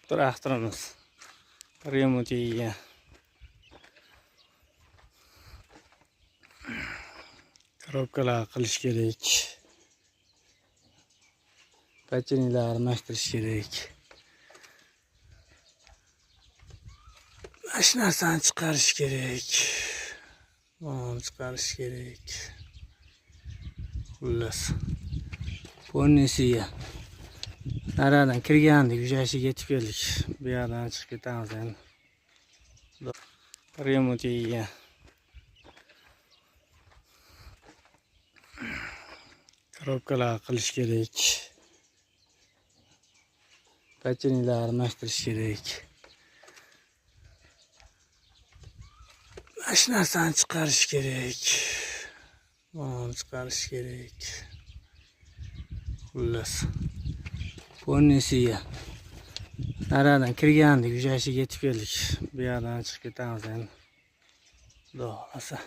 Traktorimiz remont yegan. Korobkalar qilish kerak. Pachinilar almashtirish kerak. Mana shu narsani chiqarish kerak. Buni chiqarish kerak. Xullas. Polnisiya. Naradan kirgandik, uyashiga yetib keldik. Bu yerdan chiqib ketamiz endi. Remont yegan. Korobkalar qilish kerak. Pachinilar almashtirish kerak. Mana shu narsani chiqarish kerak. Buni chiqarish kerak. Xullas. Polnisiya. Naradan kirgandik, uyashiga yetib keldik. Bu yerdan chiqib ketamiz endi. Xudo xolasa.